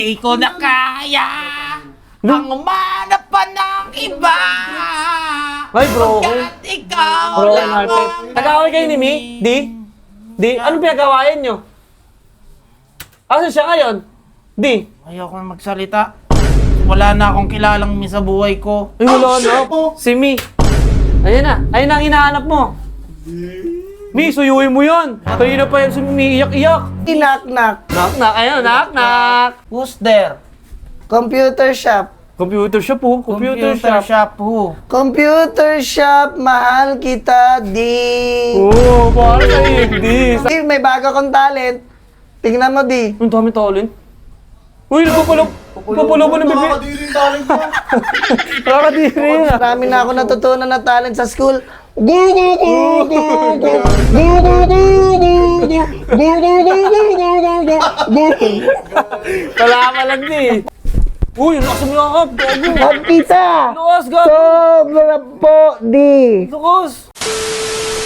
Di ko na kaya ang umanap pa ng iba. Ay, bro. Pagkat ikaw Bro, lang Martin. ang Nag-away kayo ni Mi? Di? Anong pinagawain nyo? Asan siya ngayon? Di? Ayoko na magsalita. Wala na akong kilalang mi sa buhay ko. Ay, wala na. Si Mi. Ayan na. Ayan na ang hinahanap mo. Mi, suyuin mo yun. Kanina pa yan si Mi iyak-iyak. Knock-knock. Knock-knock. Ayan, knock-knock. Who's there? Computer shop. Computer shop po. Computer shop. shop who? Computer shop, mahal kita, di. Oo, parang kayo hindi. Di, may bago akong talent. Tingnan mo, di. Ang dami talent. Uy, nagpapalaw mo ng bebe. Nakakadiri yung talent mo. Nakakadiri na. Marami na ako natutunan na talent sa school. Wala ka lang di. Uy, lakas mo yakap. Gago. Mahal kita. Lakas, gago. Sobra po, di. Lakas.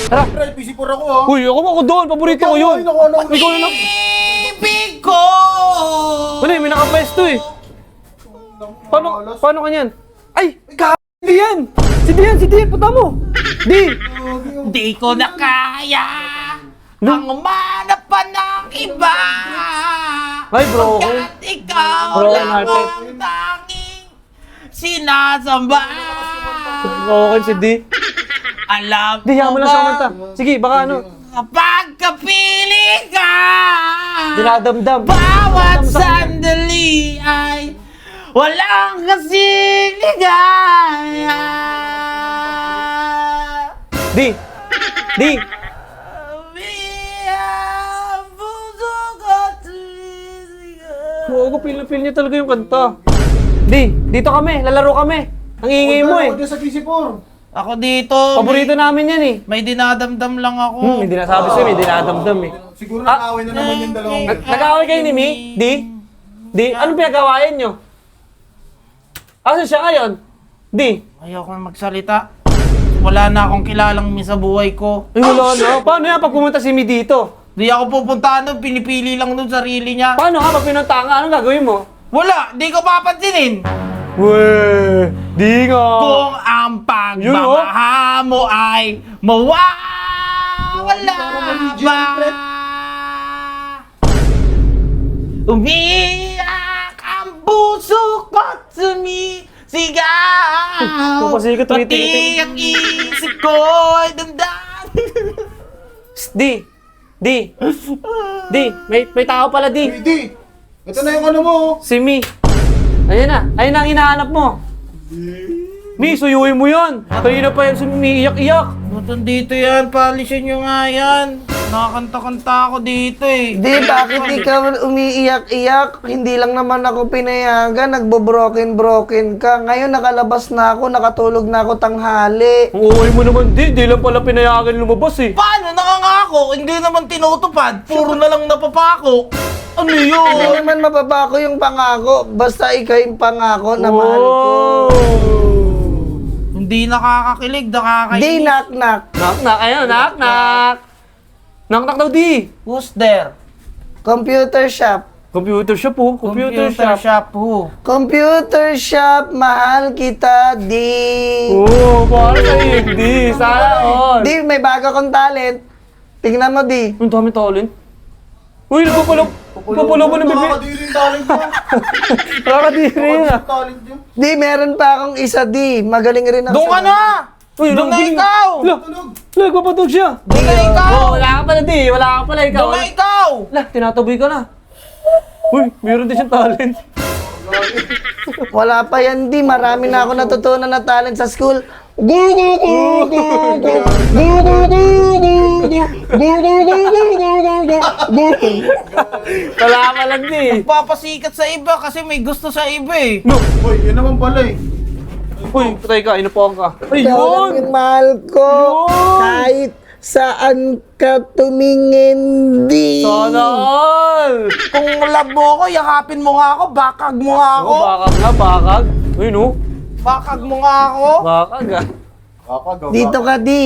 Pre, PC4 ako ha. Uy, ako doon. Paborito ko yun. Ikaw na. Ikaw na lang. Ibig ko! Wala, may nakapwesto eh. Paano kanyan? Ay, hindi yan. Si Dian, punta mo. Di. Di ko na kaya ang umanap pa ng iba. Ay, bro. Pagkat ikaw Bro, lang Martin. ang tanging sinasamba. Okay si Di. Alam Di, yaman mo lang ba, sa kumanta. Sige, baka ano. kapag kapili ka, Dinadamdam. bawat sandali ay walang kasing ligaya. Di. Oo, feel na feel niya talaga yung kanta. Di, dito kami. Lalaro kami. Ang ingay mo eh. Huwag sa PC4. Ako dito, Paborito namin yan eh. may dinadamdam lang ako. Hindi nasabi sa'yo, may dinadamdam eh. Siguro nakawin na naman yung dalawang. Nag-away kayo ni Mi? Di? Anong pinagawain nyo? Asan siya ngayon? Di? Ayoko na magsalita. Wala na akong kilalang mi sa buhay ko. Ay, wala na. Paano yan pag pumunta si Mi dito? Di ako pupuntahan doon, pinipili lang doon sarili niya. Paano ha? Pag pinunta ka, anong gagawin mo? Wala, di ko papansinin. Weh, di nga. Kung ang pagmamaha mo ay mawawala ba? Umiyak ang puso ko't sumisigaw. Papasikat, Pati tumitingin. ang isip ko'y damdamin. Di, may tao pala di. Hindi. Ito na yung ano mo. Si Mi. Ayan na ang hinahanap mo. Mi, suyuin mo yun. Kanina pa yan si Mi iyak-iyak. Ba't dito yan? Palisin nyo nga yan. Nakakanta-kanta ako dito eh. Di, bakit ikaw umiiyak-iyak? Hindi lang naman ako pinayagan. Nagbo-broken ka. Ngayon nakalabas na ako, nakatulog na ako tanghali. Ang uwi mo naman di lang pala pinayagan lumabas eh. Paano nakangako? Hindi naman tinutupad. Puro na lang napapako. Ano Hindi yun? naman mababako yung pangako. Basta ikaw yung pangako na mahal ko. Hindi nakakakilig, nakakainis. Di, knock-knock. Knock-knock, ayun, knock-knock. Knock-knock daw di. Who's there? Computer shop. Computer shop po, computer shop. shop who? Computer shop, mahal kita, di. Oo, parang kayo hindi. Sana all. Di, may bago akong talent. Tingnan mo, di. Ang dami talent. Uy, nagpapalaw mo ng bebe. Nakakadiri yung talent mo. Nakakadiri na. Talent yun. Di, meron pa akong isa, di. Magaling rin ako. Doon ka na! Uy, Doon na galing. ikaw! Lah, nagpapatog siya. Doon na ikaw! Oo, wala ka pala di. Wala ka pala ikaw. Doon na ikaw! Lah, tinataboy ka na. Uy, meron din siyang talent. Wala pa yan, di. Marami na ako natutunan na talent sa school. Wala ka lang di. Papasikat sa iba kasi may gusto sa iba eh. No. Uy, yun naman pala eh. Uy, patay ka. Inupuan ka. Ikaw lang Ayun. yung mahal ko. Yun. Kahit saan ka tumingin, di. Sana all. Kung love mo ako, yakapin mo nga ako, bakag mo nga ako. Oh, bakag nga, bakag. Uy, no. Bakag mo nga ako. Bakag ah. Kakagawa. Dito ka, di.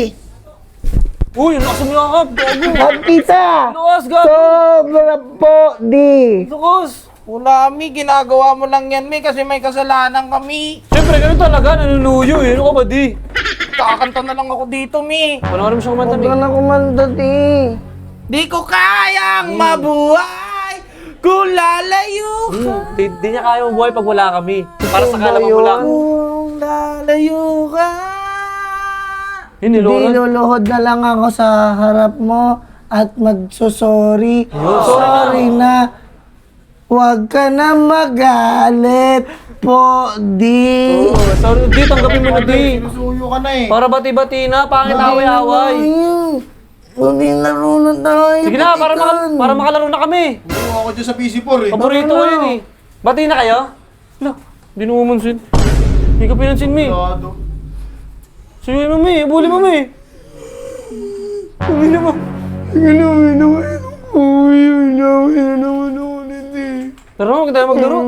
Uy, ang lakas mo yakap. Gago. Mahal kita. Lakas, gago. Sobra po, di. Lakas. Wala, Mi. Ginagawa mo lang yan, Mi, kasi may kasalanan kami. Siyempre, ganun talaga. Nanunuyo eh. Ano ka ba di? Kakanta na lang ako dito, Mi. Panoorin mo siya kumanta, Huwag Mi. ka na kumanta, ti. Di ko kayang mabuhay kung lalayo ka. Di niya kaya mabuhay pag wala kami. Para sa kalaman mo lang. Kung lalayo ka. Yun, Di niloran. luluhod na lang ako sa harap mo at magsusorry. Sorry na. Huwag ka na magalit po, di. Oo, sorry, di. Tanggapin mo na, di. Sinusuyo ka na eh. Para bati-bati na. Pangit away-away. Hindi laro na tayo. Sige na, para makalaro na kami. Oo, ako dyan sa PC4 eh. Paborito ko yun eh. Bati na kayo? Wala, di na umansin. Hindi ka pinansin, Mi. Lado. Sige mo, Mi. Ibuli mo, Mi. Uwi na mo. Tara mo, kita tayo maglaro.